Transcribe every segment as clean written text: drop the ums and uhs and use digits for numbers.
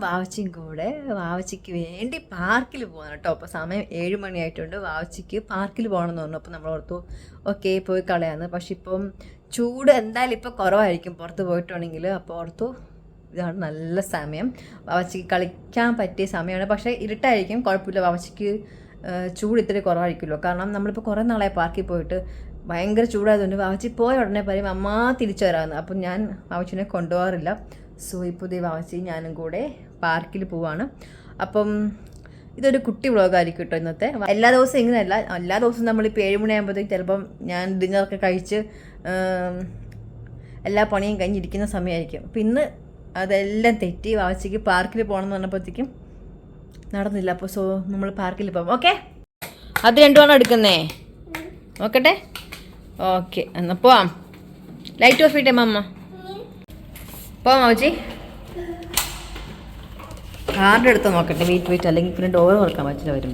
വാവച്ചിയും കൂടെ വാവച്ചിക്ക് വേണ്ടി പാർക്കിൽ പോകണം കേട്ടോ. അപ്പോൾ സമയം 7 മണിയായിട്ടുണ്ട്. വാവച്ചിക്ക് പാർക്കിൽ പോകണമെന്ന് പറഞ്ഞു. അപ്പോൾ നമ്മൾ ഓർത്തു ഓക്കെ പോയി കളയാന്ന്. പക്ഷെ ഇപ്പം ചൂട് എന്തായാലും ഇപ്പോൾ കുറവായിരിക്കും പുറത്ത് പോയിട്ടുണ്ടെങ്കിൽ. അപ്പോൾ ഓർത്തു ഇതാണ് നല്ല സമയം, വാവച്ചിക്ക് കളിക്കാൻ പറ്റിയ സമയമാണ്. പക്ഷേ ഇരുട്ടായിരിക്കും, കുഴപ്പമില്ല. വാവച്ചിക്ക് ചൂട് ഇത്തിരി കുറവായിരിക്കുമല്ലോ. കാരണം നമ്മളിപ്പോൾ കുറേ നാളായി പാർക്കിൽ പോയിട്ട് ഭയങ്കര ചൂടായതുകൊണ്ട് വാവച്ചി പോയ ഉടനെ പറയും അമ്മ തിരിച്ചു വരാമെന്ന്. അപ്പം ഞാൻ വാവച്ചിനെ കൊണ്ടുപോകാറില്ല. സോ ഇപ്പോൾ ദേ വാവച്ചി ഞാനും കൂടെ പാർക്കിൽ പോവാണ്. അപ്പം ഇതൊരു കുട്ടി വ്ളോഗായിരിക്കും കേട്ടോ ഇന്നത്തെ. എല്ലാ ദിവസവും ഇങ്ങനെയല്ല, എല്ലാ ദിവസവും നമ്മളിപ്പോൾ 7 മണിയാകുമ്പോഴത്തേക്ക് ചിലപ്പം ഞാൻ ഡിന്നറൊക്കെ കഴിച്ച് എല്ലാ പണിയും കഴിഞ്ഞിരിക്കുന്ന സമയമായിരിക്കും. അപ്പം ഇന്ന് അതെല്ലാം തെറ്റി വാവച്ചിക്ക് പാർക്കിൽ പോകണമെന്ന് പറഞ്ഞപ്പോഴത്തേക്കും നടന്നില്ല. അപ്പോൾ സോ നമ്മൾ പാർക്കിൽ പോകാം. ഓക്കെ, അത് രണ്ടുമാണ് എടുക്കുന്നേ. നോക്കട്ടെ. ഓക്കെ, എന്നാൽ പോവാം. ലൈറ്റ് ഓഫ് ചെയ്യട്ടെ അമ്മ. പോവാം വാവച്ചി. കാർഡ് എടുത്ത് നോക്കട്ടെ. വെയിറ്റ് അല്ലെങ്കിൽ പിന്നെ ഡോർ തുറക്കാൻ പറ്റില്ല. വരും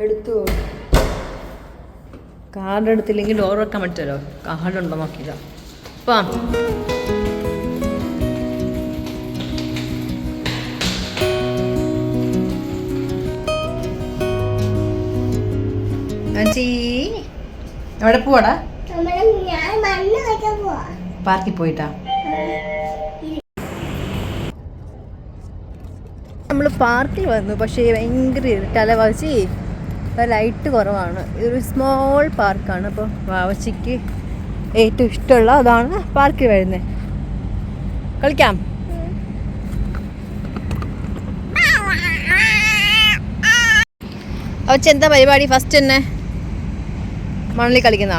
എടുത്തു കാർഡ് എടുത്തില്ലെങ്കിൽ ഡോർ തുറക്കാൻ പറ്റുമല്ലോ. കാർഡ് ഉണ്ടോ നോക്കില്ല. പോവാം. എവിടെ പോവാടാ? പാർക്കിൽ പോയിട്ടാ? നമ്മൾ പാർക്കിൽ വന്നു, പക്ഷേ ഭയങ്കര ഇരുട്ടല്ല വാവച്ചി. ലൈറ്റ് കുറവാണ്. ഇതൊരു സ്മോൾ പാർക്കാണ്. അപ്പോൾ വാവച്ചിക്ക് ഏറ്റവും ഇഷ്ടമുള്ള അതാണ് പാർക്കിൽ വരുന്നത്. കളിക്കാം. വാവച്ചി എന്താ പരിപാടി? ഫസ്റ്റ് തന്നെ മണലിൽ കളിക്കുന്ന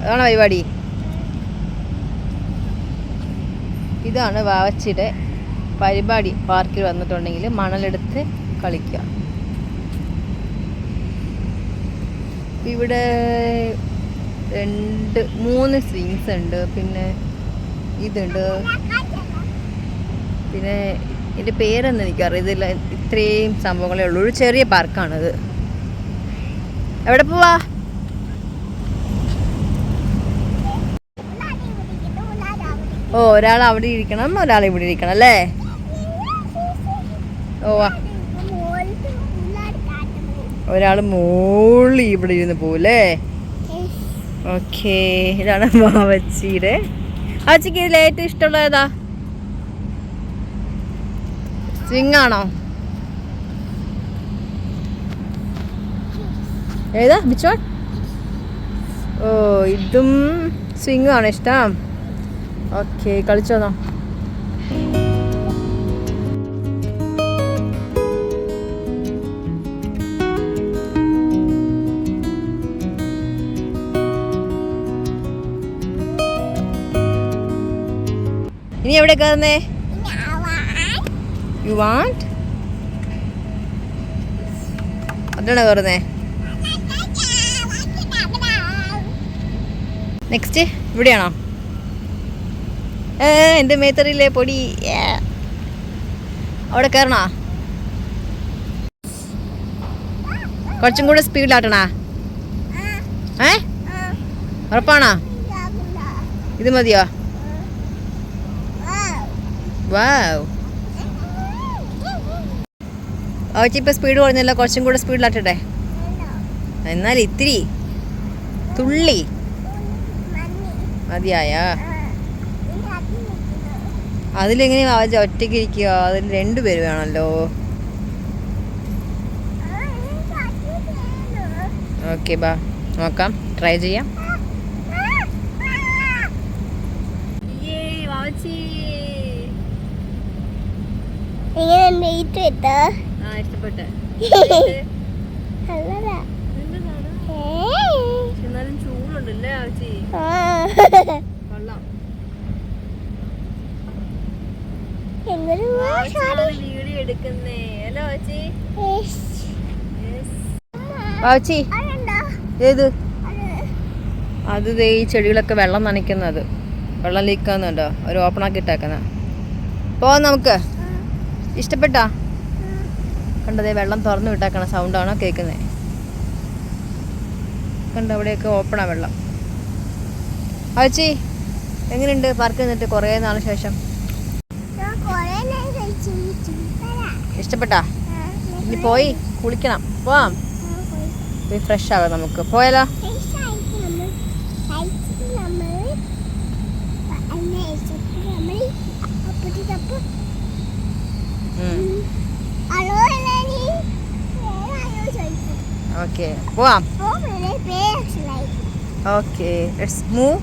അതാണ് പരിപാടി. ഇതാണ് വാവച്ചിയുടെ പരിപാടി. പാർക്കിൽ വന്നിട്ടുണ്ടെങ്കിൽ മണലെടുത്ത് കളിക്കുക. ഇവിടെ 2-3 സ്വിങ്സ് ഉണ്ട്, പിന്നെ ഇതുണ്ട്, പിന്നെ ഇതിൻ്റെ പേരൊന്നും എനിക്കറിയത്തില്ല. ഇത്രയും സംഭവങ്ങളേ ഉള്ളൂ. ഒരു ചെറിയ പാർക്കാണിത്. എവിടെ പോവാ? ഓ, ഒരാൾ അവിടെ ഇരിക്കണം, ഒരാൾ ഇവിടെ ഇരിക്കണം അല്ലേ? ഓ, ഒരാൾ മോളി ഇവിടെ ഇരുന്ന് പോവല്ലേ? ഓക്കെ, ഇതാണ് വാവച്ചിയുടെ. വാവച്ചിക്ക് ഇതിൽ ഏറ്റവും ഇഷ്ടമുള്ള ഏതാ? സ്വിങ് ആണോ? ഏതാ ബിച്ചോൺ? ഓ, ഇതും സ്വിങ് ആണ് ഇഷ്ടം. ഓക്കെ, കളിച്ചോന്നോ. ഇനി എവിടെ കയറുന്നേ? You want? അതിനാണോ കയറുന്നേ? നെക്സ്റ്റ് ഇവിടെയാണോ? എൻ്റെ മേത്തറിയിലെ പൊടി. അവിടെ കയറണോ? കുറച്ചും കൂടെ സ്പീഡിലാട്ടണാ? ഉറപ്പാണോ? ഇത് മതിയോ? വാവ്, അവച്ചി ഇപ്പം സ്പീഡ് കുറഞ്ഞല്ലോ. കുറച്ചും കൂടെ സ്പീഡിലാട്ടട്ടെ? എന്നാൽ ഇത്തിരി തുള്ളി മതിയായാ? അതിലെങ്ങനെ വാവച്ചി ഒറ്റയ്ക്ക് ഇരിക്കുക? അതിൽ 2 പേര് വേണമല്ലോ. ഓക്കെ, ബാ നോക്കാം, ട്രൈ ചെയ്യാം. ഇഷ്ടപ്പെട്ടെ? എന്നാലും ചൂടുണ്ടല്ലേ ആച്ചി? കൊള്ളാം. വീഡിയോ എടുക്കുന്നേ അല്ലോ ആച്ചി? ആച്ചി ഏത്? അത് ഈ ചെടികളൊക്കെ വെള്ളം നനയ്ക്കുന്നത്, വെള്ളം ലീക്കാന്നുണ്ടോ? ഒരു ഓപ്പണാക്കി ഇട്ടേക്കുന്ന. പോവാം നമുക്ക്. ഇഷ്ടപ്പെട്ടാ? കണ്ടതേ വെള്ളം തുറന്നു വിട്ടേക്കണ സൗണ്ടാണോ കേൾക്കുന്നത്? കണ്ട അവിടെയൊക്കെ ഓപ്പണാ വെള്ളം. ആച്ചി എങ്ങനെയുണ്ട് പാർക്കിൽ നിന്നിട്ട് കുറേ നാളിന് ശേഷം? ഇഷ്ടപ്പെട്ടാ? ഇനി പോയി കുളിക്കണം, പോവാം, പോയി ഫ്രഷ് ആവാം നമുക്ക്. പോയാലോ? ഓക്കെ പോവാം. Okay let's move.